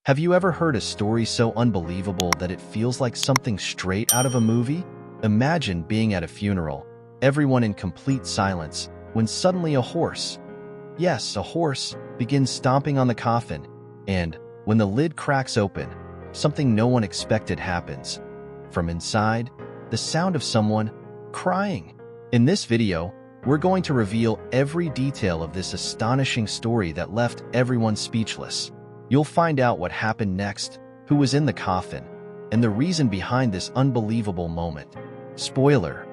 Have you ever heard a story so unbelievable that it feels like something straight out of a movie? Imagine being at a funeral, everyone in complete silence, when suddenly a horse, yes, a horse, begins stomping on the coffin, and when the lid cracks open, something no one expected happens. From inside, the sound of someone crying. In this video, we're going to reveal every detail of this astonishing story that left everyone speechless. You'll find out what happened next, who was in the coffin, and the reason behind this unbelievable moment. Spoiler: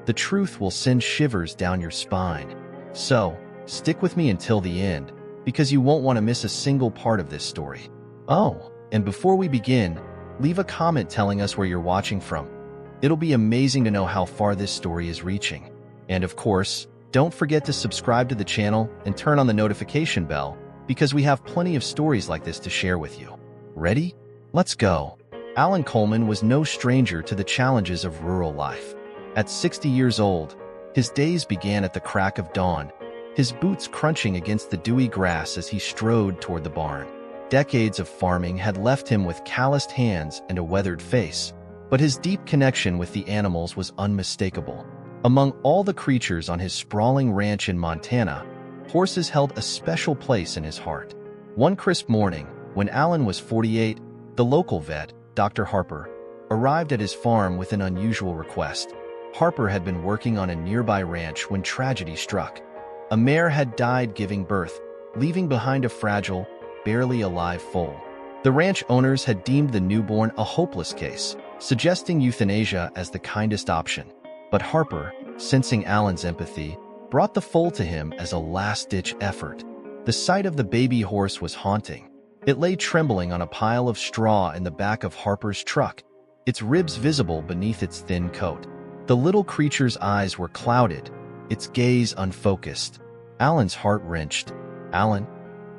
the truth will send shivers down your spine. So, stick with me until the end, because you won't want to miss a single part of this story. Oh, and before we begin, leave a comment telling us where you're watching from. It'll be amazing to know how far this story is reaching. And of course, don't forget to subscribe to the channel and turn on the notification bell, because we have plenty of stories like this to share with you. Ready? Let's go. Alan Coleman was no stranger to the challenges of rural life. At 60 years old, his days began at the crack of dawn, his boots crunching against the dewy grass as he strode toward the barn. Decades of farming had left him with calloused hands and a weathered face, but his deep connection with the animals was unmistakable. Among all the creatures on his sprawling ranch in Montana, horses held a special place in his heart. One crisp morning, when Alan was 48, the local vet, Dr. Harper, arrived at his farm with an unusual request. Harper had been working on a nearby ranch when tragedy struck. A mare had died giving birth, leaving behind a fragile, barely alive foal. The ranch owners had deemed the newborn a hopeless case, suggesting euthanasia as the kindest option. But Harper, sensing Alan's empathy, brought the foal to him as a last-ditch effort. The sight of the baby horse was haunting. It lay trembling on a pile of straw in the back of Harper's truck, its ribs visible beneath its thin coat. The little creature's eyes were clouded, its gaze unfocused. Alan's heart wrenched. "Alan,"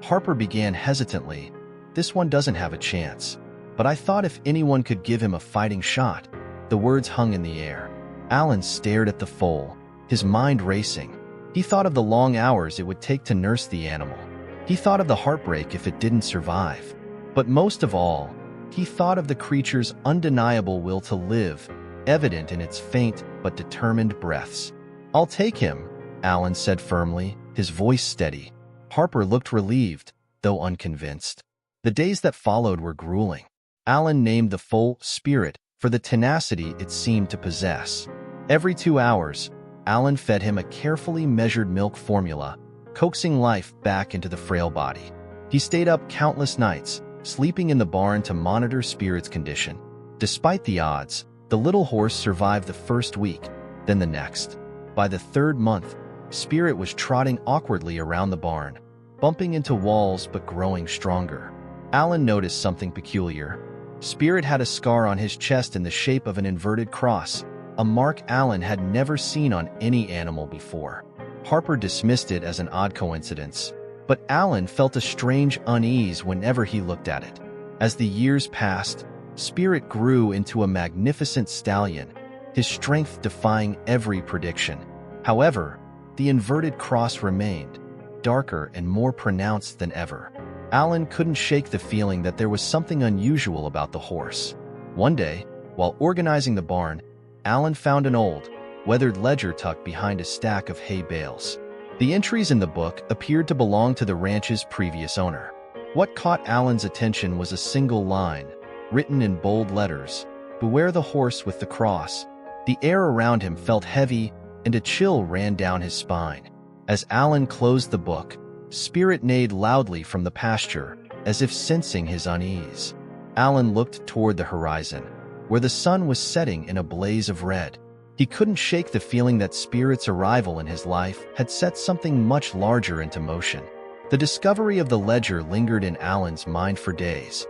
Harper began hesitantly, "this one doesn't have a chance. But I thought if anyone could give him a fighting shot." The words hung in the air. Alan stared at the foal, his mind racing. He thought of the long hours it would take to nurse the animal. He thought of the heartbreak if it didn't survive. But most of all, he thought of the creature's undeniable will to live, evident in its faint but determined breaths. "I'll take him," Alan said firmly, his voice steady. Harper looked relieved, though unconvinced. The days that followed were grueling. Alan named the foal Spirit for the tenacity it seemed to possess. Every 2 hours, Alan fed him a carefully measured milk formula, coaxing life back into the frail body. He stayed up countless nights, sleeping in the barn to monitor Spirit's condition. Despite the odds, the little horse survived the first week, then the next. By the 3rd month, Spirit was trotting awkwardly around the barn, bumping into walls but growing stronger. Alan noticed something peculiar. Spirit had a scar on his chest in the shape of an inverted cross, a mark Alan had never seen on any animal before. Harper dismissed it as an odd coincidence, but Alan felt a strange unease whenever he looked at it. As the years passed, Spirit grew into a magnificent stallion, his strength defying every prediction. However, the inverted cross remained, darker and more pronounced than ever. Alan couldn't shake the feeling that there was something unusual about the horse. One day, while organizing the barn, Alan found an old, weathered ledger tucked behind a stack of hay bales. The entries in the book appeared to belong to the ranch's previous owner. What caught Alan's attention was a single line, written in bold letters: "Beware the horse with the cross." The air around him felt heavy, and a chill ran down his spine. As Alan closed the book, Spirit neighed loudly from the pasture, as if sensing his unease. Alan looked toward the horizon, where the sun was setting in a blaze of red. He couldn't shake the feeling that Spirit's arrival in his life had set something much larger into motion. The discovery of the ledger lingered in Alan's mind for days.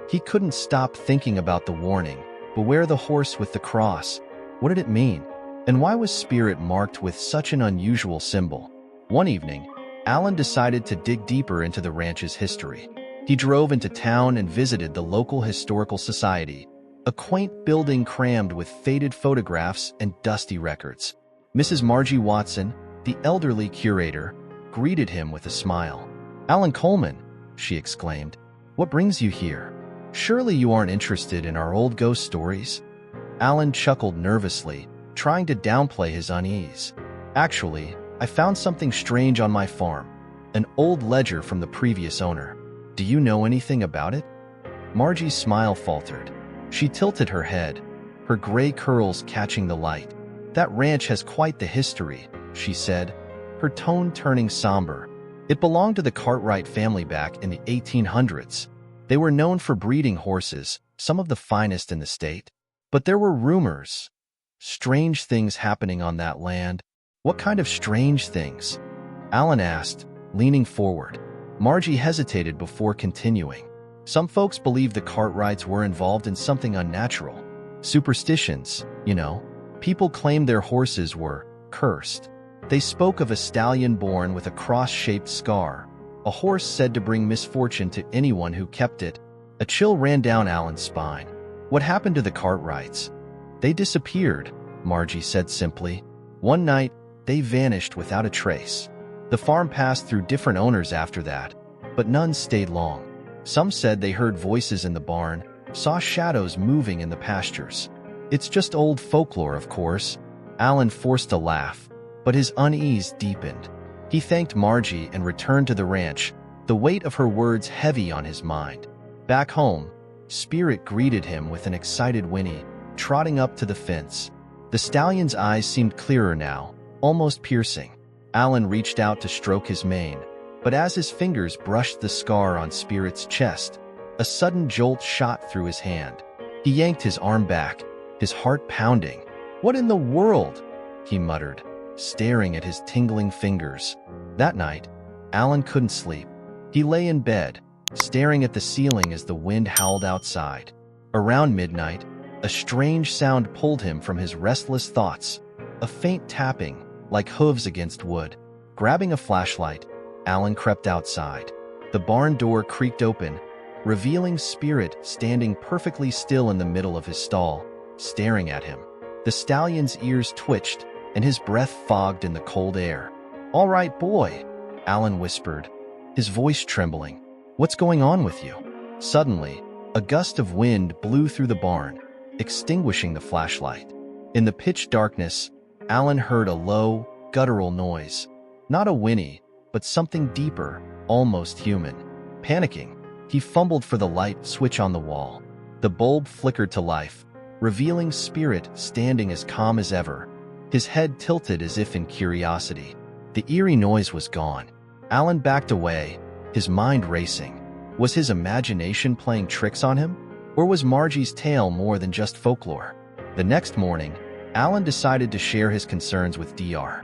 He couldn't stop thinking about the warning, "Beware the horse with the cross." What did it mean? And why was Spirit marked with such an unusual symbol? One evening, Alan decided to dig deeper into the ranch's history. He drove into town and visited the local historical society, a quaint building crammed with faded photographs and dusty records. Mrs. Margie Watson, the elderly curator, greeted him with a smile. "Alan Coleman," she exclaimed, What brings you here? Surely you aren't interested in our old ghost stories? Alan chuckled nervously, trying to downplay his unease. Actually, I found something strange on my farm. An old ledger from the previous owner. Do you know anything about it? Margie's smile faltered. She tilted her head, her gray curls catching the light. That ranch has quite the history, she said, her tone turning somber. It belonged to the Cartwright family back in the 1800s. They were known for breeding horses, some of the finest in the state. But there were rumors. Strange things happening on that land. What kind of strange things? Alan asked, leaning forward. Margie hesitated before continuing. Some folks believe the Cartwrights were involved in something unnatural. Superstitions, you know. People claimed their horses were cursed. They spoke of a stallion born with a cross-shaped scar, a horse said to bring misfortune to anyone who kept it. A chill ran down Alan's spine. What happened to the Cartwrights? They disappeared, Margie said simply. One night, they vanished without a trace. The farm passed through different owners after that, but none stayed long. Some said they heard voices in the barn, saw shadows moving in the pastures. It's just old folklore, of course. Alan forced a laugh, but his unease deepened. He thanked Margie and returned to the ranch, the weight of her words heavy on his mind. Back home, Spirit greeted him with an excited whinny, trotting up to the fence. The stallion's eyes seemed clearer now, almost piercing. Alan reached out to stroke his mane, but as his fingers brushed the scar on Spirit's chest, a sudden jolt shot through his hand. He yanked his arm back, his heart pounding. What in the world? He muttered, staring at his tingling fingers. That night, Alan couldn't sleep. He lay in bed, staring at the ceiling as the wind howled outside. Around midnight, a strange sound pulled him from his restless thoughts, a faint tapping, like hooves against wood. Grabbing a flashlight, Alan crept outside. The barn door creaked open, revealing Spirit standing perfectly still in the middle of his stall, staring at him. The stallion's ears twitched, and his breath fogged in the cold air. "All right, boy," Alan whispered, his voice trembling. "What's going on with you?" Suddenly, a gust of wind blew through the barn, extinguishing the flashlight. In the pitch darkness, Alan heard a low, guttural noise. Not a whinny, but something deeper, almost human. Panicking, he fumbled for the light switch on the wall. The bulb flickered to life, revealing Spirit standing as calm as ever, his head tilted as if in curiosity. The eerie noise was gone. Alan backed away, his mind racing. Was his imagination playing tricks on him? Or was Margie's tale more than just folklore? The next morning, Alan decided to share his concerns with Dr.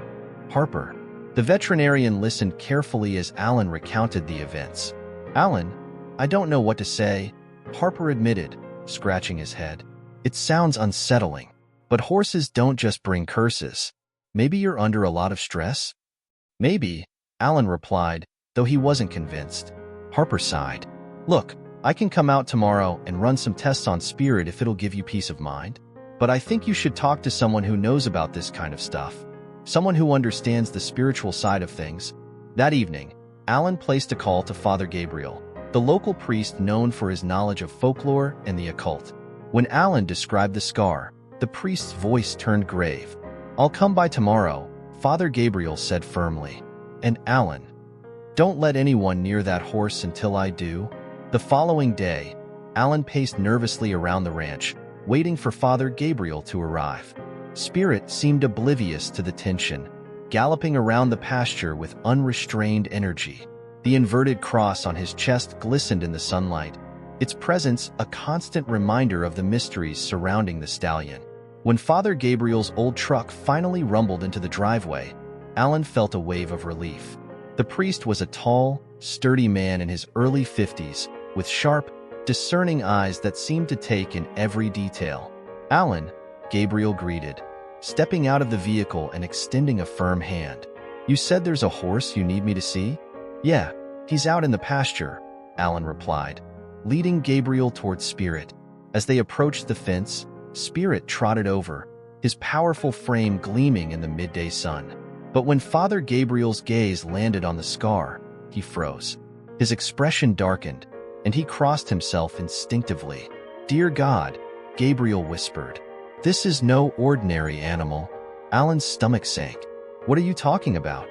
Harper. The veterinarian listened carefully as Alan recounted the events. "Alan, I don't know what to say," Harper admitted, scratching his head. "It sounds unsettling, but horses don't just bring curses. Maybe you're under a lot of stress?" "Maybe," Alan replied, though he wasn't convinced. Harper sighed. "Look, I can come out tomorrow and run some tests on Spirit if it'll give you peace of mind. But I think you should talk to someone who knows about this kind of stuff. Someone who understands the spiritual side of things." That evening, Alan placed a call to Father Gabriel, the local priest known for his knowledge of folklore and the occult. When Alan described the scar, the priest's voice turned grave. "I'll come by tomorrow," Father Gabriel said firmly. "And Alan, don't let anyone near that horse until I do." The following day, Alan paced nervously around the ranch, waiting for Father Gabriel to arrive. Spirit seemed oblivious to the tension, galloping around the pasture with unrestrained energy. The inverted cross on his chest glistened in the sunlight, its presence a constant reminder of the mysteries surrounding the stallion. When Father Gabriel's old truck finally rumbled into the driveway, Alan felt a wave of relief. The priest was a tall, sturdy man in his early 50s, with sharp, discerning eyes that seemed to take in every detail. "Alan," Gabriel greeted, stepping out of the vehicle and extending a firm hand. "You said there's a horse you need me to see?" "Yeah, he's out in the pasture," Alan replied, leading Gabriel towards Spirit. As they approached the fence, Spirit trotted over, his powerful frame gleaming in the midday sun. But when Father Gabriel's gaze landed on the scar, he froze. His expression darkened, and he crossed himself instinctively. "Dear God," Gabriel whispered. "This is no ordinary animal." Alan's stomach sank. "What are you talking about?"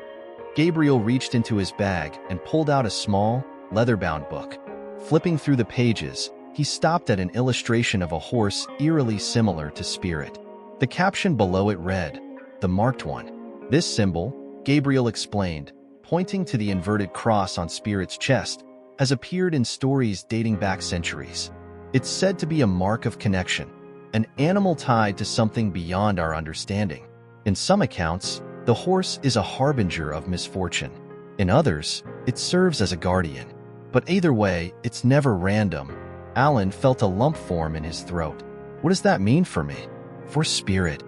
Gabriel reached into his bag and pulled out a small, leather-bound book. Flipping through the pages, he stopped at an illustration of a horse eerily similar to Spirit. The caption below it read, "The Marked One." "This symbol," Gabriel explained, pointing to the inverted cross on Spirit's chest, has appeared in stories dating back centuries. It's said to be a mark of connection, an animal tied to something beyond our understanding. In some accounts, the horse is a harbinger of misfortune. In others, it serves as a guardian. But either way, it's never random. Alan felt a lump form in his throat. "What does that mean for me?" "For Spirit."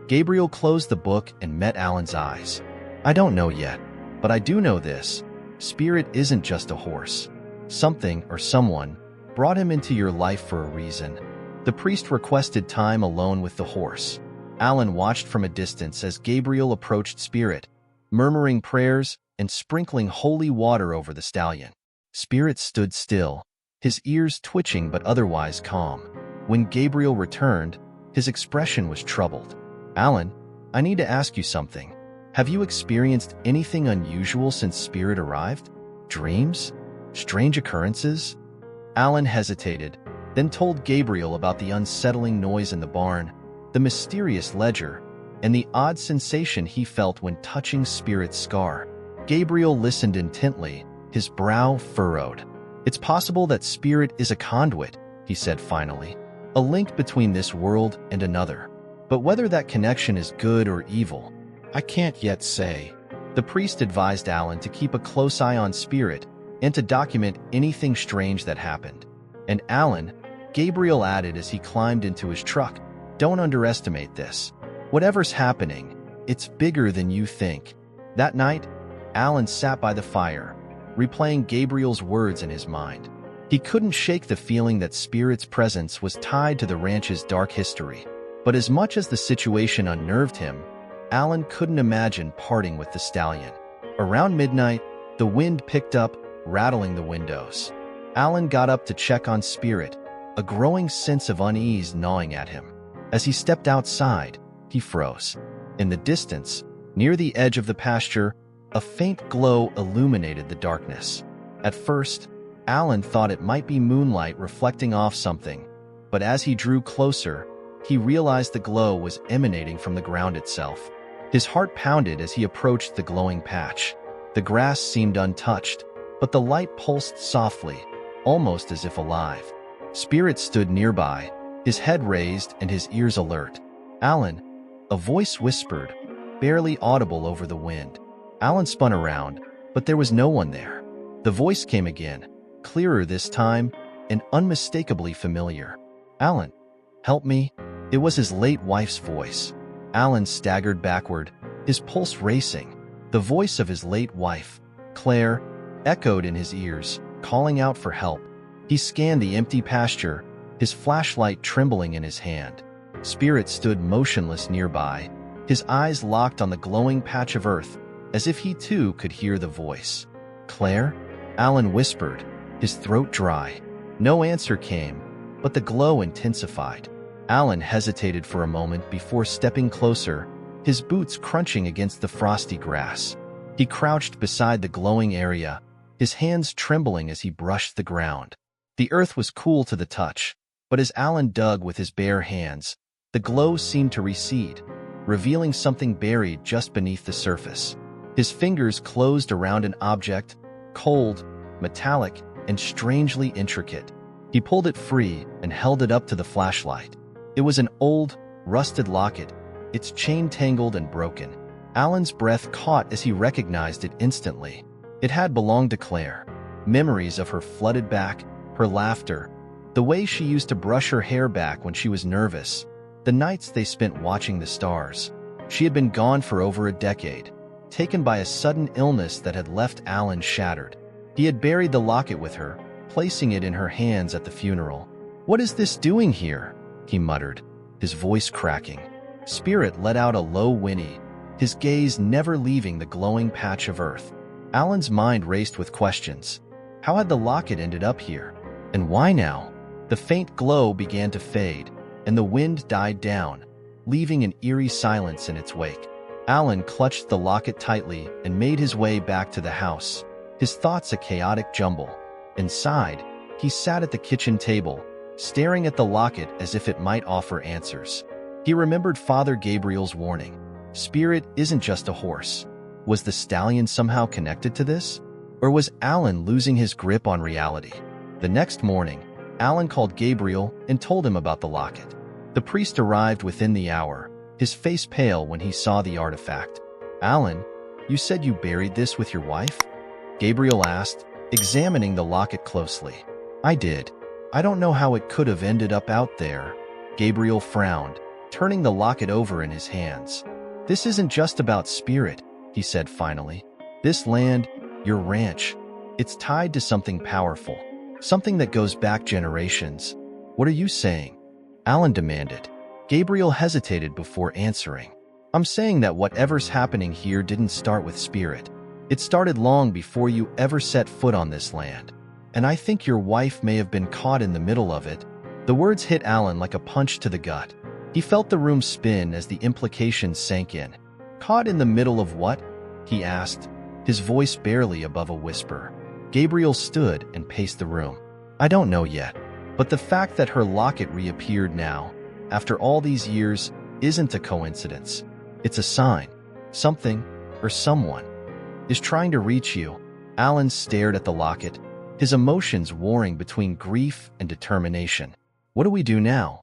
Gabriel closed the book and met Alan's eyes. "I don't know yet, but I do know this. Spirit isn't just a horse. Something or someone brought him into your life for a reason." The priest requested time alone with the horse. Alan watched from a distance as Gabriel approached Spirit, murmuring prayers and sprinkling holy water over the stallion. Spirit stood still, his ears twitching but otherwise calm. When Gabriel returned, his expression was troubled. "Alan, I need to ask you something. Have you experienced anything unusual since Spirit arrived? Dreams? Strange occurrences?" Alan hesitated, then told Gabriel about the unsettling noise in the barn, the mysterious ledger, and the odd sensation he felt when touching Spirit's scar. Gabriel listened intently, his brow furrowed. "It's possible that Spirit is a conduit," he said finally, "a link between this world and another. But whether that connection is good or evil, I can't yet say." The priest advised Alan to keep a close eye on Spirit and to document anything strange that happened. "And Alan," Gabriel added as he climbed into his truck, "don't underestimate this. Whatever's happening, it's bigger than you think." That night, Alan sat by the fire, replaying Gabriel's words in his mind. He couldn't shake the feeling that Spirit's presence was tied to the ranch's dark history. But as much as the situation unnerved him, Alan couldn't imagine parting with the stallion. Around midnight, the wind picked up, rattling the windows. Alan got up to check on Spirit, a growing sense of unease gnawing at him. As he stepped outside, he froze. In the distance, near the edge of the pasture, a faint glow illuminated the darkness. At first, Alan thought it might be moonlight reflecting off something, but as he drew closer, he realized the glow was emanating from the ground itself. His heart pounded as he approached the glowing patch. The grass seemed untouched, but the light pulsed softly, almost as if alive. Spirit stood nearby, his head raised and his ears alert. "Alan," a voice whispered, barely audible over the wind. Alan spun around, but there was no one there. The voice came again, clearer this time and unmistakably familiar. "Alan, help me." It was his late wife's voice. Alan staggered backward, his pulse racing. The voice of his late wife, Claire, echoed in his ears, calling out for help. He scanned the empty pasture, his flashlight trembling in his hand. Spirit stood motionless nearby, his eyes locked on the glowing patch of earth, as if he too could hear the voice. "Claire?" Alan whispered, his throat dry. No answer came, but the glow intensified. Alan hesitated for a moment before stepping closer, his boots crunching against the frosty grass. He crouched beside the glowing area, his hands trembling as he brushed the ground. The earth was cool to the touch, but as Alan dug with his bare hands, the glow seemed to recede, revealing something buried just beneath the surface. His fingers closed around an object, cold, metallic, and strangely intricate. He pulled it free and held it up to the flashlight. It was an old, rusted locket, its chain tangled and broken. Alan's breath caught as he recognized it instantly. It had belonged to Claire. Memories of her flooded back, her laughter, the way she used to brush her hair back when she was nervous, the nights they spent watching the stars. She had been gone for over a decade, taken by a sudden illness that had left Alan shattered. He had buried the locket with her, placing it in her hands at the funeral. "What is this doing here?" he muttered, his voice cracking. Spirit let out a low whinny, his gaze never leaving the glowing patch of earth. Alan's mind raced with questions. How had the locket ended up here? And why now? The faint glow began to fade, and the wind died down, leaving an eerie silence in its wake. Alan clutched the locket tightly and made his way back to the house, his thoughts a chaotic jumble. Inside, he sat at the kitchen table, staring at the locket as if it might offer answers. He remembered Father Gabriel's warning. Spirit isn't just a horse. Was the stallion somehow connected to this? Or was Alan losing his grip on reality? The next morning, Alan called Gabriel and told him about the locket. The priest arrived within the hour, his face pale when he saw the artifact. "Alan, you said you buried this with your wife?" Gabriel asked, examining the locket closely. "I did. I don't know how it could have ended up out there." Gabriel frowned, turning the locket over in his hands. "This isn't just about spirit," he said finally. "This land, your ranch, it's tied to something powerful, something that goes back generations." "What are you saying?" Alan demanded. Gabriel hesitated before answering. "I'm saying that whatever's happening here didn't start with spirit. It started long before you ever set foot on this land. And I think your wife may have been caught in the middle of it." The words hit Alan like a punch to the gut. He felt the room spin as the implications sank in. "Caught in the middle of what?" he asked, his voice barely above a whisper. Gabriel stood and paced the room. "I don't know yet, but the fact that her locket reappeared now, after all these years, isn't a coincidence. It's a sign. Something, or someone, is trying to reach you." Alan stared at the locket, his emotions warring between grief and determination. "What do we do now?"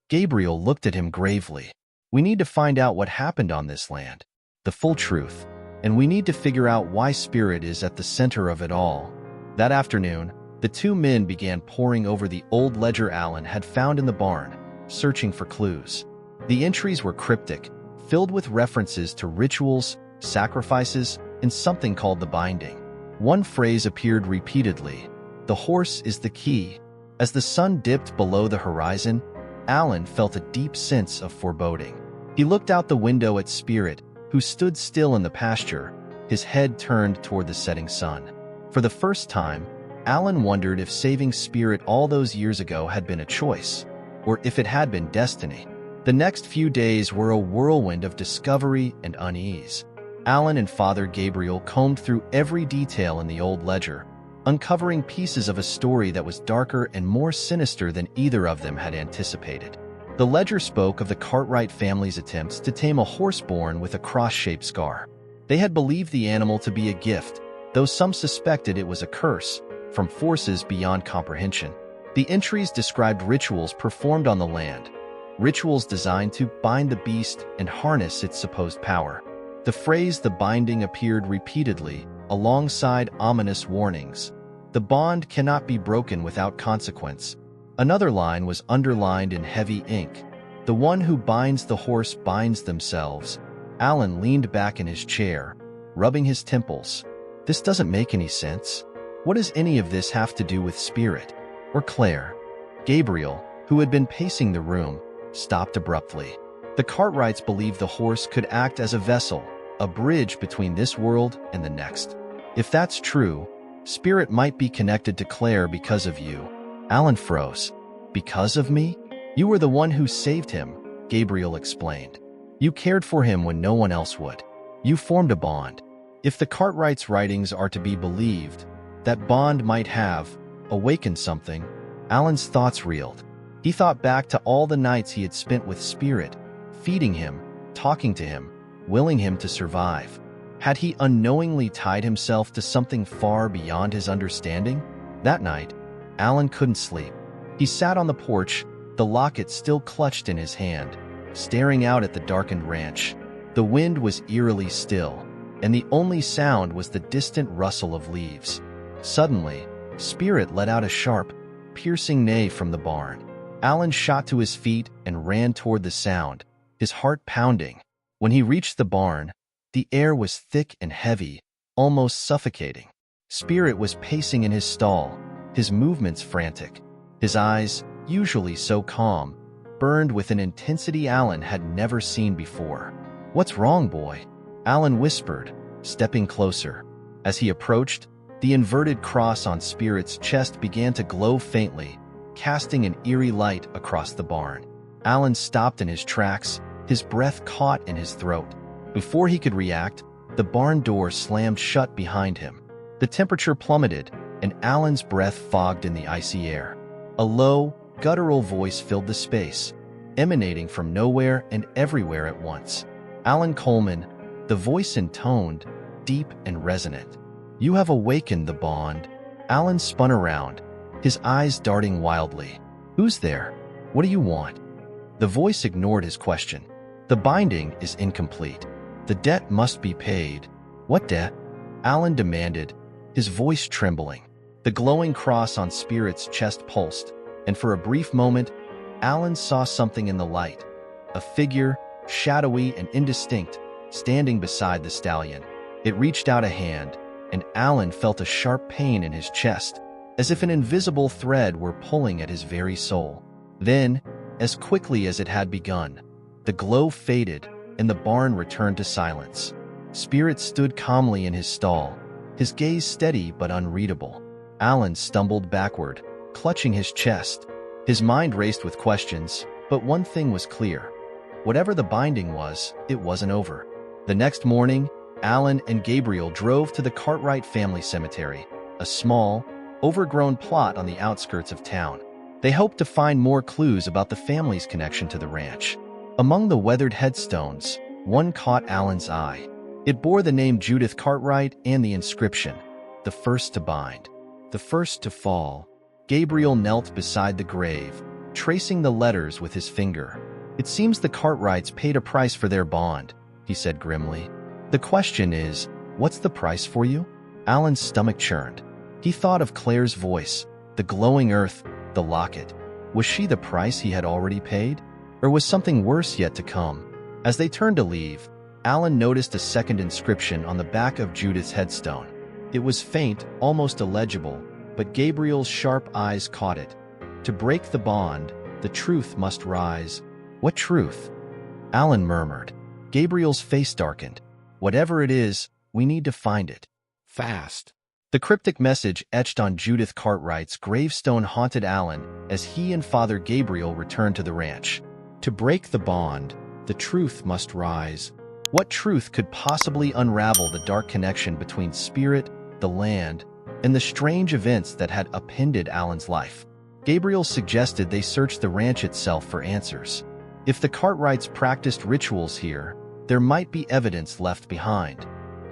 Gabriel looked at him gravely. "We need to find out what happened on this land, the full truth, and we need to figure out why spirit is at the center of it all." That afternoon, the two men began poring over the old ledger Alan had found in the barn, searching for clues. The entries were cryptic, filled with references to rituals, sacrifices, and something called the binding. One phrase appeared repeatedly: "The horse is the key." As the sun dipped below the horizon, Alan felt a deep sense of foreboding. He looked out the window at Spirit, who stood still in the pasture, his head turned toward the setting sun. For the first time, Alan wondered if saving Spirit all those years ago had been a choice, or if it had been destiny. The next few days were a whirlwind of discovery and unease. Alan and Father Gabriel combed through every detail in the old ledger, uncovering pieces of a story that was darker and more sinister than either of them had anticipated. The ledger spoke of the Cartwright family's attempts to tame a horse born with a cross-shaped scar. They had believed the animal to be a gift, though some suspected it was a curse, from forces beyond comprehension. The entries described rituals performed on the land, rituals designed to bind the beast and harness its supposed power. The phrase "the binding" appeared repeatedly, alongside ominous warnings. "The bond cannot be broken without consequence." Another line was underlined in heavy ink: "The one who binds the horse binds themselves." Alan leaned back in his chair, rubbing his temples. "This doesn't make any sense. What does any of this have to do with Spirit? Or Claire?" Gabriel, who had been pacing the room, stopped abruptly. The Cartwrights believed the horse could act as a vessel, a bridge between this world and the next. If that's true, Spirit might be connected to Claire because of you. Alan froze. "Because of me? You were the one who saved him," Gabriel explained. "You cared for him when no one else would. You formed a bond. If the Cartwrights' writings are to be believed, that bond might have awakened something." Alan's thoughts reeled. He thought back to all the nights he had spent with Spirit, feeding him, talking to him, willing him to survive. Had he unknowingly tied himself to something far beyond his understanding? That night, Alan couldn't sleep. He sat on the porch, the locket still clutched in his hand, staring out at the darkened ranch. The wind was eerily still, and the only sound was the distant rustle of leaves. Suddenly, Spirit let out a sharp, piercing neigh from the barn. Alan shot to his feet and ran toward the sound, his heart pounding. When he reached the barn, the air was thick and heavy, almost suffocating. Spirit was pacing in his stall, his movements frantic. His eyes, usually so calm, burned with an intensity Alan had never seen before. "What's wrong, boy?" Alan whispered, stepping closer. As he approached, The inverted cross on Spirit's chest began to glow faintly, casting an eerie light across the barn. Alan stopped in his tracks, his breath caught in his throat. Before he could react, the barn door slammed shut behind him. The temperature plummeted, and Alan's breath fogged in the icy air. A low, guttural voice filled the space, emanating from nowhere and everywhere at once. Alan Coleman, the voice intoned, deep and resonant. "You have awakened the bond." Alan spun around, his eyes darting wildly. "Who's there? What do you want?" The voice ignored his question. "The binding is incomplete. The debt must be paid." "What debt?" Alan demanded, his voice trembling. The glowing cross on Spirit's chest pulsed, and for a brief moment, Alan saw something in the light. A figure, shadowy and indistinct, standing beside the stallion. It reached out a hand, and Alan felt a sharp pain in his chest, as if an invisible thread were pulling at his very soul. Then, as quickly as it had begun, the glow faded, and the barn returned to silence. Spirit stood calmly in his stall, his gaze steady but unreadable. Alan stumbled backward, clutching his chest. His mind raced with questions, but one thing was clear. Whatever the binding was, it wasn't over. The next morning, Alan and Gabriel drove to the Cartwright family cemetery, a small, overgrown plot on the outskirts of town. They hoped to find more clues about the family's connection to the ranch. Among the weathered headstones, one caught Alan's eye. It bore the name Judith Cartwright and the inscription, "The first to bind, the first to fall." Gabriel knelt beside the grave, tracing the letters with his finger. "It seems the Cartwrights paid a price for their bond," he said grimly. "The question is, what's the price for you?" Alan's stomach churned. He thought of Claire's voice, the glowing earth, the locket. Was she the price he had already paid? Or was something worse yet to come? As they turned to leave, Alan noticed a second inscription on the back of Judith's headstone. It was faint, almost illegible, but Gabriel's sharp eyes caught it. "To break the bond, the truth must rise." "What truth?" Alan murmured. Gabriel's face darkened. "Whatever it is, we need to find it. Fast." The cryptic message etched on Judith Cartwright's gravestone haunted Alan as he and Father Gabriel returned to the ranch. "To break the bond, the truth must rise." What truth could possibly unravel the dark connection between Spirit, the land, and the strange events that had upended Alan's life? Gabriel suggested they search the ranch itself for answers. If the Cartwrights practiced rituals here, there might be evidence left behind.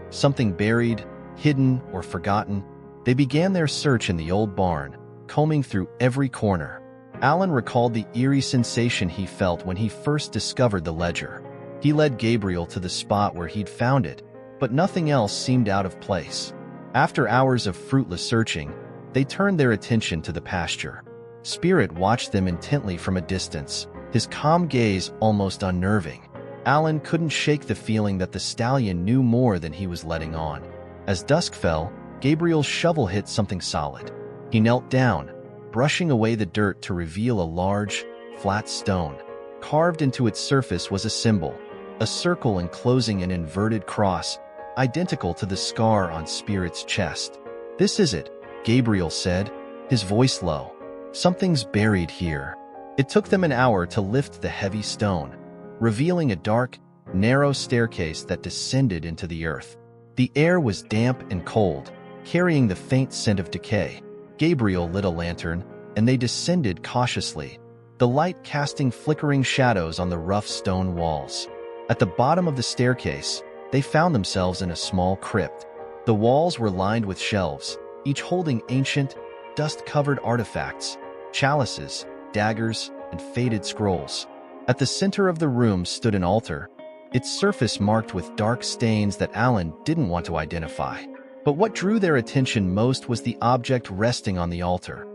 Something buried, hidden, or forgotten. They began their search in the old barn, combing through every corner. Alan recalled the eerie sensation he felt when he first discovered the ledger. He led Gabriel to the spot where he'd found it, but nothing else seemed out of place. After hours of fruitless searching, they turned their attention to the pasture. Spirit watched them intently from a distance, his calm gaze almost unnerving. Alan couldn't shake the feeling that the stallion knew more than he was letting on. As dusk fell, Gabriel's shovel hit something solid. He knelt down, brushing away the dirt to reveal a large, flat stone. Carved into its surface was a symbol, a circle enclosing an inverted cross, identical to the scar on Spirit's chest. "This is it," Gabriel said, his voice low. "Something's buried here." It took them an hour to lift the heavy stone, revealing a dark, narrow staircase that descended into the earth. The air was damp and cold, carrying the faint scent of decay. Gabriel lit a lantern, and they descended cautiously, the light casting flickering shadows on the rough stone walls. At the bottom of the staircase, they found themselves in a small crypt. The walls were lined with shelves, each holding ancient, dust-covered artifacts, chalices, daggers, and faded scrolls. At the center of the room stood an altar, its surface marked with dark stains that Alan didn't want to identify. But what drew their attention most was the object resting on the altar.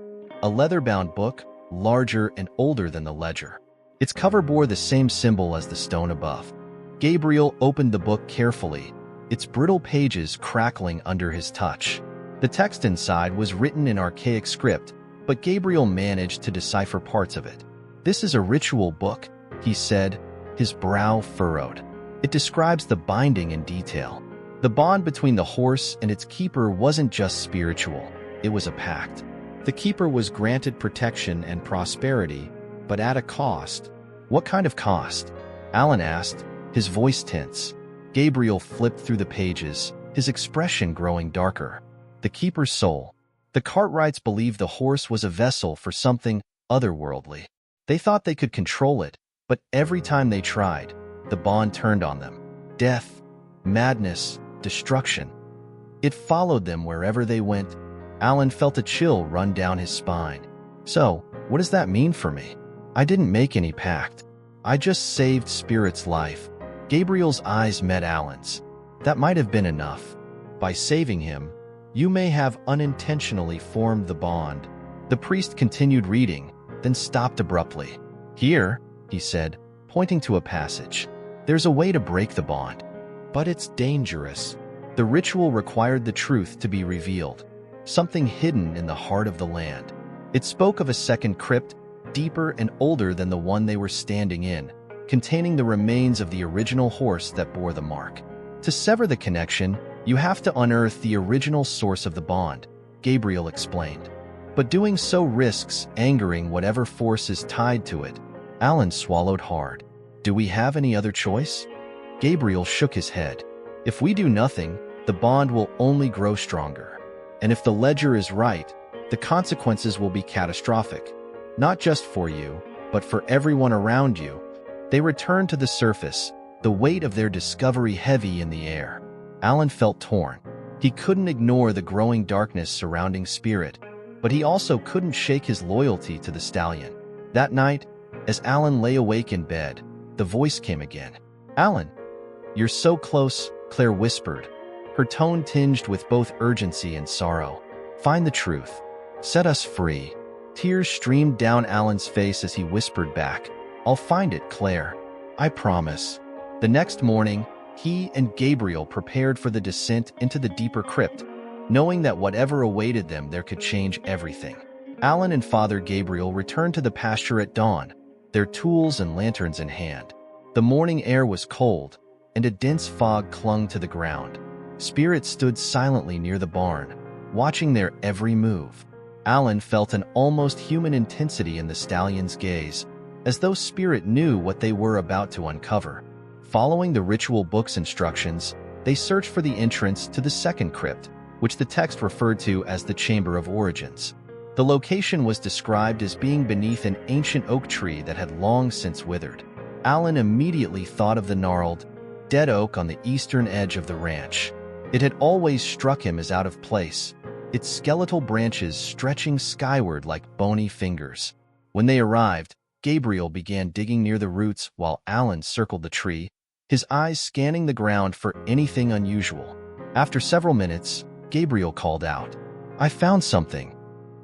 A leather-bound book, larger and older than the ledger. Its cover bore the same symbol as the stone above. Gabriel opened the book carefully, its brittle pages crackling under his touch. The text inside was written in archaic script, but Gabriel managed to decipher parts of it. "This is a ritual book," he said, his brow furrowed. "It describes the binding in detail. The bond between the horse and its keeper wasn't just spiritual, it was a pact. The keeper was granted protection and prosperity, but at a cost. What kind of cost? Alan asked, his voice tense. Gabriel flipped through the pages, his expression growing darker. The keeper's soul. The Cartwrights believed the horse was a vessel for something otherworldly. They thought they could control it, but every time they tried, the bond turned on them. Death, madness, destruction. It followed them wherever they went. Alan felt a chill run down his spine. So, what does that mean for me? I didn't make any pact. I just saved Spirit's life. Gabriel's eyes met Alan's. That might have been enough. By saving him, you may have unintentionally formed the bond. The priest continued reading, then stopped abruptly. Here, he said, pointing to a passage. There's a way to break the bond. But it's dangerous. The ritual required the truth to be revealed. Something hidden in the heart of the land. It spoke of a second crypt, deeper and older than the one they were standing in, containing the remains of the original horse that bore the mark. To sever the connection, you have to unearth the original source of the bond, Gabriel explained. But doing so risks angering whatever force is tied to it. Alan swallowed hard. Do we have any other choice? Gabriel shook his head. If we do nothing, the bond will only grow stronger. And if the ledger is right, the consequences will be catastrophic. Not just for you, but for everyone around you. They returned to the surface, the weight of their discovery heavy in the air. Alan felt torn. He couldn't ignore the growing darkness surrounding Spirit, but he also couldn't shake his loyalty to the stallion. That night, as Alan lay awake in bed, the voice came again. Alan, you're so close, Claire whispered, her tone tinged with both urgency and sorrow. Find the truth. Set us free. Tears streamed down Alan's face as he whispered back, I'll find it, Claire. I promise. The next morning, he and Gabriel prepared for the descent into the deeper crypt, knowing that whatever awaited them there could change everything. Alan and Father Gabriel returned to the pasture at dawn, their tools and lanterns in hand. The morning air was cold, and a dense fog clung to the ground. Spirit stood silently near the barn, watching their every move. Alan felt an almost human intensity in the stallion's gaze, as though Spirit knew what they were about to uncover. Following the ritual book's instructions, they searched for the entrance to the second crypt, which the text referred to as the Chamber of Origins. The location was described as being beneath an ancient oak tree that had long since withered. Alan immediately thought of the gnarled, dead oak on the eastern edge of the ranch. It had always struck him as out of place, its skeletal branches stretching skyward like bony fingers. When they arrived, Gabriel began digging near the roots while Alan circled the tree, his eyes scanning the ground for anything unusual. After several minutes, Gabriel called out, I found something.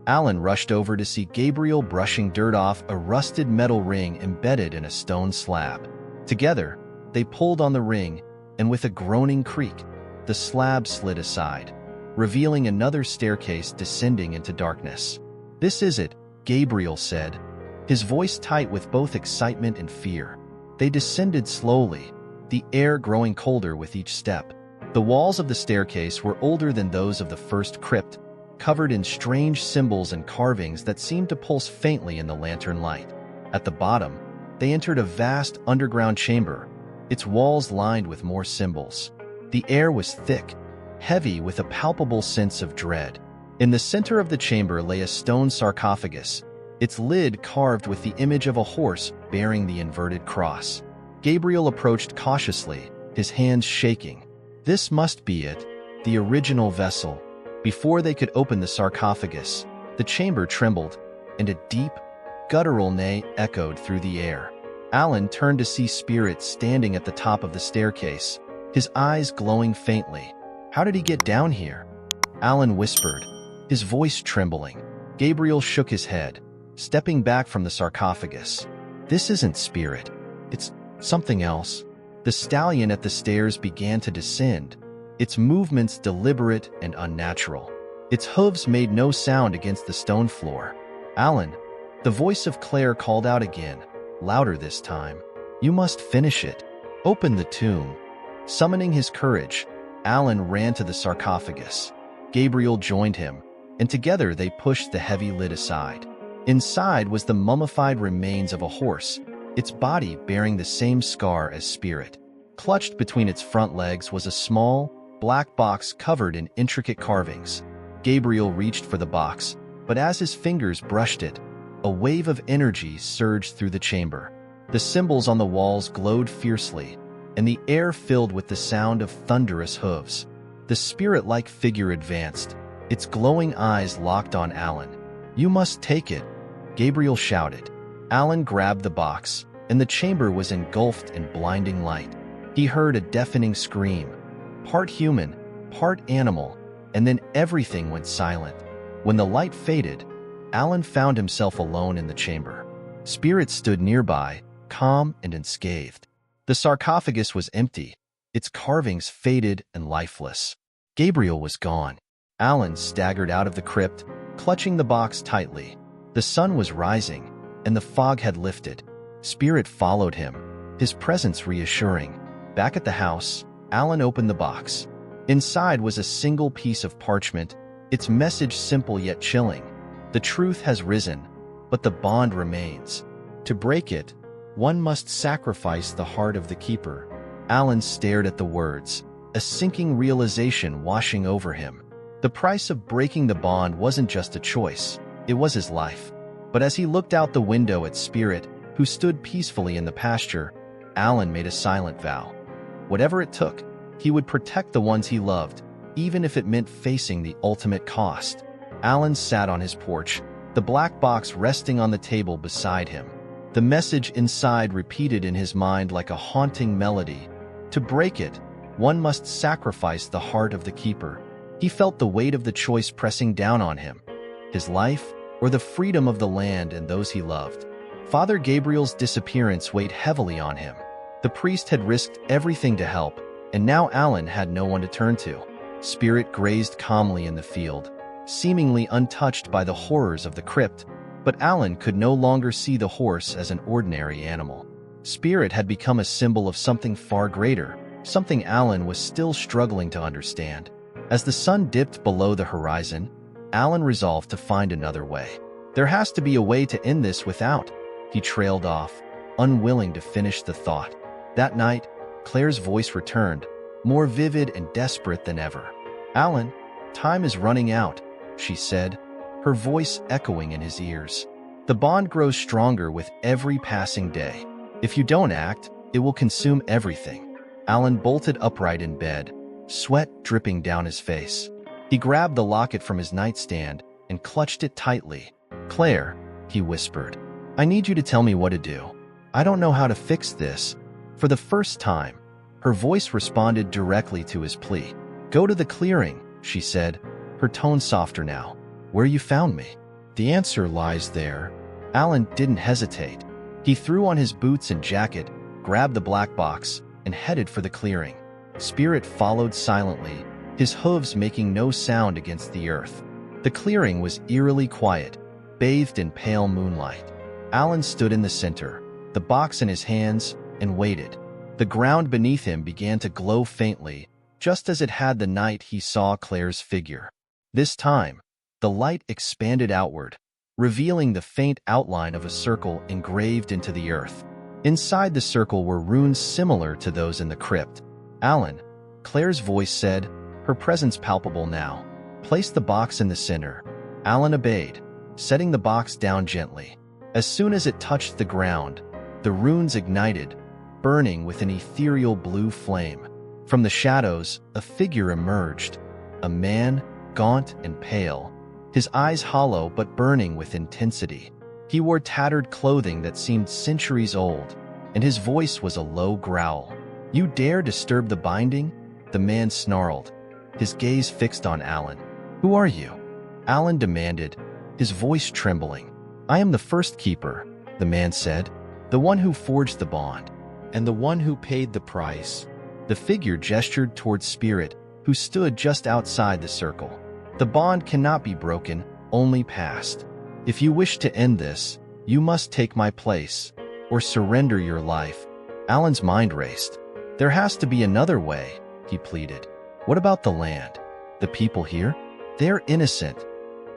Alan rushed over to see Gabriel brushing dirt off a rusted metal ring embedded in a stone slab. Together, they pulled on the ring, and with a groaning creak, the slab slid aside, revealing another staircase descending into darkness. This is it, Gabriel said, his voice tight with both excitement and fear. They descended slowly, the air growing colder with each step. The walls of the staircase were older than those of the first crypt, covered in strange symbols and carvings that seemed to pulse faintly in the lantern light. At the bottom, they entered a vast underground chamber, its walls lined with more symbols. The air was thick, heavy with a palpable sense of dread. In the center of the chamber lay a stone sarcophagus, its lid carved with the image of a horse bearing the inverted cross. Gabriel approached cautiously, his hands shaking. This must be it, the original vessel. Before they could open the sarcophagus, the chamber trembled, and a deep, guttural neigh echoed through the air. Alan turned to see Spirit standing at the top of the staircase, his eyes glowing faintly. How did he get down here? Alan whispered, his voice trembling. Gabriel shook his head, stepping back from the sarcophagus. This isn't Spirit. It's something else. The stallion at the stairs began to descend, its movements deliberate and unnatural. Its hooves made no sound against the stone floor. Alan, the voice of Claire called out again, louder this time. You must finish it. Open the tomb. Summoning his courage, Alan ran to the sarcophagus. Gabriel joined him, and together they pushed the heavy lid aside. Inside was the mummified remains of a horse, its body bearing the same scar as Spirit. Clutched between its front legs was a small, black box covered in intricate carvings. Gabriel reached for the box, but as his fingers brushed it, a wave of energy surged through the chamber. The symbols on the walls glowed fiercely, and the air filled with the sound of thunderous hooves. The spirit-like figure advanced, its glowing eyes locked on Alan. "You must take it," Gabriel shouted. Alan grabbed the box, and the chamber was engulfed in blinding light. He heard a deafening scream, part human, part animal, and then everything went silent. When the light faded, Alan found himself alone in the chamber. Spirit stood nearby, calm and unscathed. The sarcophagus was empty, its carvings faded and lifeless. Gabriel was gone. Alan staggered out of the crypt, clutching the box tightly. The sun was rising, and the fog had lifted. Spirit followed him, his presence reassuring. Back at the house, Alan opened the box. Inside was a single piece of parchment, its message simple yet chilling. "The truth has risen, but the bond remains. To break it, one must sacrifice the heart of the keeper." Alan stared at the words, a sinking realization washing over him. The price of breaking the bond wasn't just a choice, it was his life. But as he looked out the window at Spirit, who stood peacefully in the pasture, Alan made a silent vow. Whatever it took, he would protect the ones he loved, even if it meant facing the ultimate cost. Alan sat on his porch, the black box resting on the table beside him. The message inside repeated in his mind like a haunting melody. To break it, one must sacrifice the heart of the keeper. He felt the weight of the choice pressing down on him. His life, or the freedom of the land and those he loved. Father Gabriel's disappearance weighed heavily on him. The priest had risked everything to help, and now Alan had no one to turn to. Spirit grazed calmly in the field, seemingly untouched by the horrors of the crypt, but Alan could no longer see the horse as an ordinary animal. Spirit had become a symbol of something far greater, something Alan was still struggling to understand. As the sun dipped below the horizon, Alan resolved to find another way. There has to be a way to end this without. He trailed off, unwilling to finish the thought. That night, Claire's voice returned, more vivid and desperate than ever. "Alan, time is running out," she said, her voice echoing in his ears. "The bond grows stronger with every passing day. If you don't act, it will consume everything." Alan bolted upright in bed, sweat dripping down his face. He grabbed the locket from his nightstand and clutched it tightly. "Claire," he whispered, "I need you to tell me what to do. I don't know how to fix this." For the first time, her voice responded directly to his plea. "Go to the clearing," she said, her tone softer now. "Where you found me. The answer lies there." Alan didn't hesitate. He threw on his boots and jacket, grabbed the black box, and headed for the clearing. Spirit followed silently, his hooves making no sound against the earth. The clearing was eerily quiet, bathed in pale moonlight. Alan stood in the center, the box in his hands, and waited. The ground beneath him began to glow faintly, just as it had the night he saw Claire's figure. This time, the light expanded outward, revealing the faint outline of a circle engraved into the earth. Inside the circle were runes similar to those in the crypt. "Alan," Claire's voice said, her presence palpable now. "Place the box in the center." Alan obeyed, setting the box down gently. As soon as it touched the ground, the runes ignited, burning with an ethereal blue flame. From the shadows, a figure emerged, a man, gaunt and pale, his eyes hollow but burning with intensity. He wore tattered clothing that seemed centuries old, and his voice was a low growl. "You dare disturb the binding?" the man snarled, his gaze fixed on Alan. "Who are you?" Alan demanded, his voice trembling. "I am the first keeper," the man said, "the one who forged the bond, and the one who paid the price." The figure gestured towards Spirit, who stood just outside the circle. "The bond cannot be broken, only passed. If you wish to end this, you must take my place, or surrender your life." Alan's mind raced. "There has to be another way," he pleaded. What about the land? The people here? They're innocent.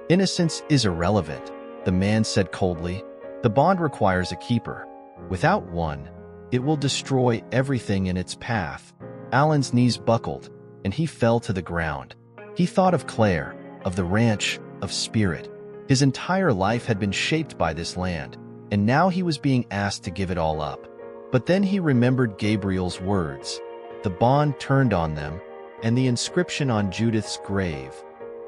Innocence is irrelevant, the man said coldly. The bond requires a keeper. Without one, it will destroy everything in its path. Alan's knees buckled, and he fell to the ground. He thought of Claire, of the ranch, of Spirit. His entire life had been shaped by this land, and now he was being asked to give it all up. But then he remembered Gabriel's words. The bond turned on them, and the inscription on Judith's grave.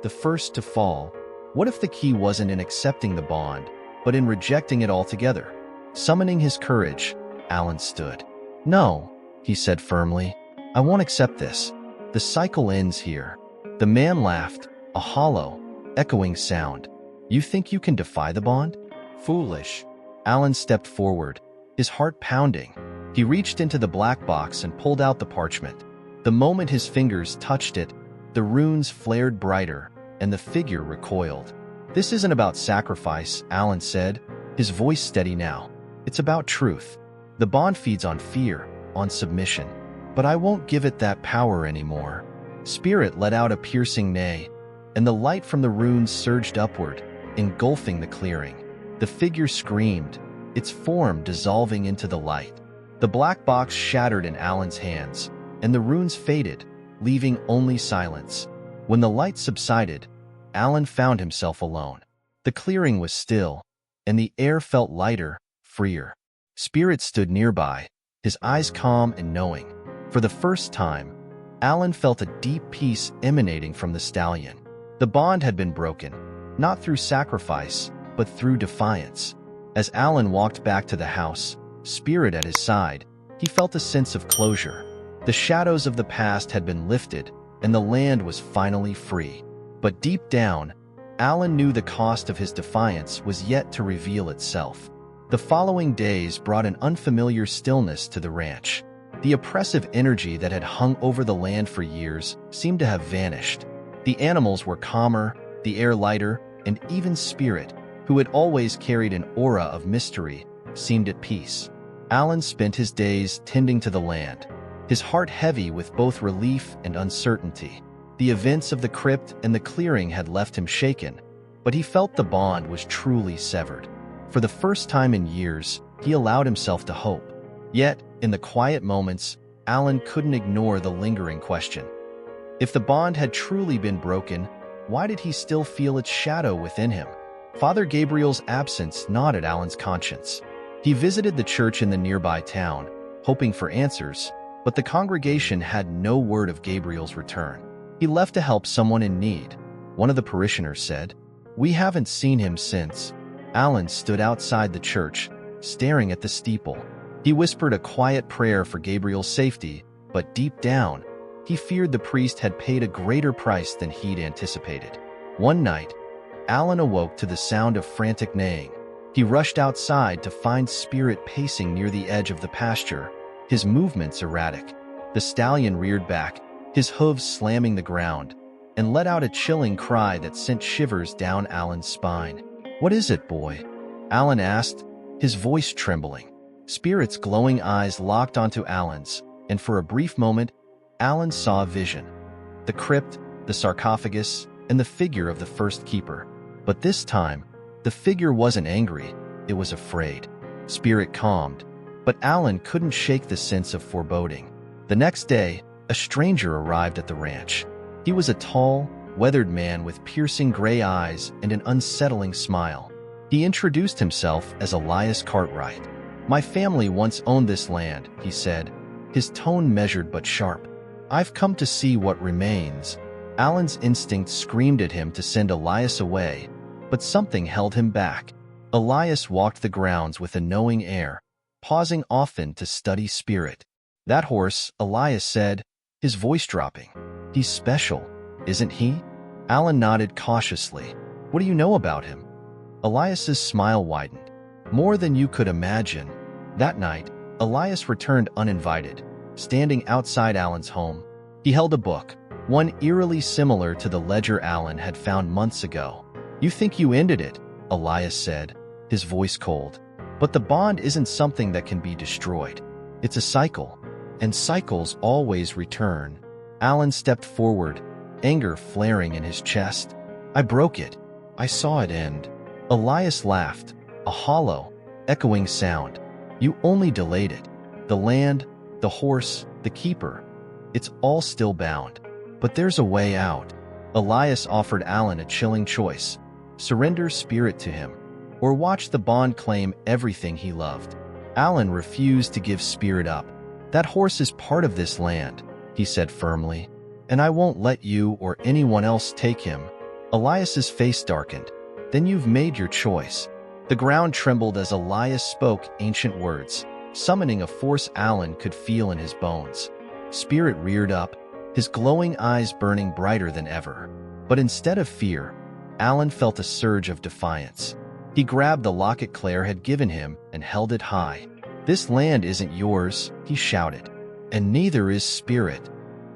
The first to fall. What if the key wasn't in accepting the bond, but in rejecting it altogether? Summoning his courage, Alan stood. No, he said firmly. I won't accept this. The cycle ends here. The man laughed, a hollow, echoing sound. You think you can defy the bond? Foolish. Alan stepped forward, his heart pounding. He reached into the black box and pulled out the parchment. The moment his fingers touched it, the runes flared brighter, and the figure recoiled. This isn't about sacrifice, Alan said, his voice steady now. It's about truth. The bond feeds on fear, on submission. But I won't give it that power anymore. Spirit let out a piercing neigh, and the light from the runes surged upward, engulfing the clearing. The figure screamed, its form dissolving into the light. The black box shattered in Alan's hands, and the runes faded, leaving only silence. When the light subsided, Alan found himself alone. The clearing was still, and the air felt lighter, freer. Spirit stood nearby, his eyes calm and knowing. For the first time, Alan felt a deep peace emanating from the stallion. The bond had been broken, not through sacrifice, but through defiance. As Alan walked back to the house, Spirit at his side, he felt a sense of closure. The shadows of the past had been lifted, and the land was finally free. But deep down, Alan knew the cost of his defiance was yet to reveal itself. The following days brought an unfamiliar stillness to the ranch. The oppressive energy that had hung over the land for years seemed to have vanished. The animals were calmer, the air lighter, and even Spirit, who had always carried an aura of mystery, seemed at peace. Alan spent his days tending to the land, his heart heavy with both relief and uncertainty. The events of the crypt and the clearing had left him shaken, but he felt the bond was truly severed. For the first time in years, he allowed himself to hope. Yet, in the quiet moments, Alan couldn't ignore the lingering question. If the bond had truly been broken, why did he still feel its shadow within him? Father Gabriel's absence gnawed at Alan's conscience. He visited the church in the nearby town, hoping for answers, but the congregation had no word of Gabriel's return. He left to help someone in need. One of the parishioners said, "We haven't seen him since." Alan stood outside the church, staring at the steeple. He whispered a quiet prayer for Gabriel's safety, but deep down, he feared the priest had paid a greater price than he'd anticipated. One night, Alan awoke to the sound of frantic neighing. He rushed outside to find Spirit pacing near the edge of the pasture, his movements erratic. The stallion reared back, his hooves slamming the ground, and let out a chilling cry that sent shivers down Alan's spine. "What is it, boy?" Alan asked, his voice trembling. Spirit's glowing eyes locked onto Alan's, and for a brief moment, Alan saw a vision. The crypt, the sarcophagus, and the figure of the first keeper. But this time, the figure wasn't angry, it was afraid. Spirit calmed, but Alan couldn't shake the sense of foreboding. The next day, a stranger arrived at the ranch. He was a tall, weathered man with piercing gray eyes and an unsettling smile. He introduced himself as Elias Cartwright. "My family once owned this land," he said, his tone measured but sharp. "I've come to see what remains." Alan's instinct screamed at him to send Elias away, but something held him back. Elias walked the grounds with a knowing air, pausing often to study Spirit. "That horse," Elias said, his voice dropping. "He's special, isn't he?" Alan nodded cautiously. "What do you know about him?" Elias's smile widened. "More than you could imagine." That night, Elias returned uninvited, standing outside Alan's home. He held a book, one eerily similar to the ledger Alan had found months ago. "You think you ended it," Elias said, his voice cold. "But the bond isn't something that can be destroyed. It's a cycle, and cycles always return." Alan stepped forward, anger flaring in his chest. I broke it. I saw it end. Elias laughed, a hollow, echoing sound. You only delayed it. The land, the horse, the keeper. It's all still bound. But there's a way out. Elias offered Alan a chilling choice. Surrender spirit to him, or watch the bond claim everything he loved. Alan refused to give spirit up. That horse is part of this land, he said firmly, and I won't let you or anyone else take him. Elias's face darkened. Then you've made your choice. The ground trembled as Elias spoke ancient words, summoning a force Alan could feel in his bones. Spirit reared up, his glowing eyes burning brighter than ever. But instead of fear, Alan felt a surge of defiance. He grabbed the locket Claire had given him and held it high. This land isn't yours, he shouted, and neither is spirit.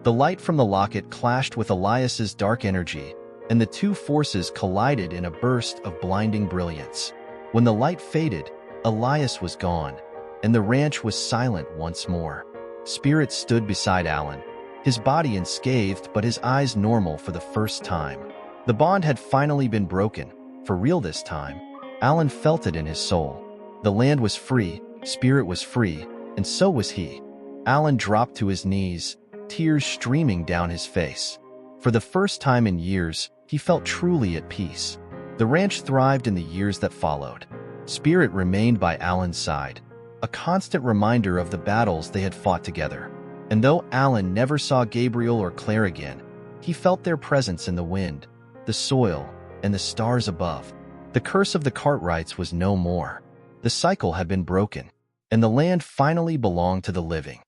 The light from the locket clashed with Elias's dark energy, and the two forces collided in a burst of blinding brilliance. When the light faded, Elias was gone, and the ranch was silent once more. Spirit stood beside Alan, his body unscathed but his eyes normal for the first time. The bond had finally been broken, for real this time. Alan felt it in his soul. The land was free, Spirit was free, and so was he. Alan dropped to his knees, tears streaming down his face. For the first time in years, he felt truly at peace. The ranch thrived in the years that followed. Spirit remained by Alan's side, a constant reminder of the battles they had fought together. And though Alan never saw Gabriel or Claire again, he felt their presence in the wind, the soil, and the stars above. The curse of the Cartwrights was no more. The cycle had been broken, and the land finally belonged to the living.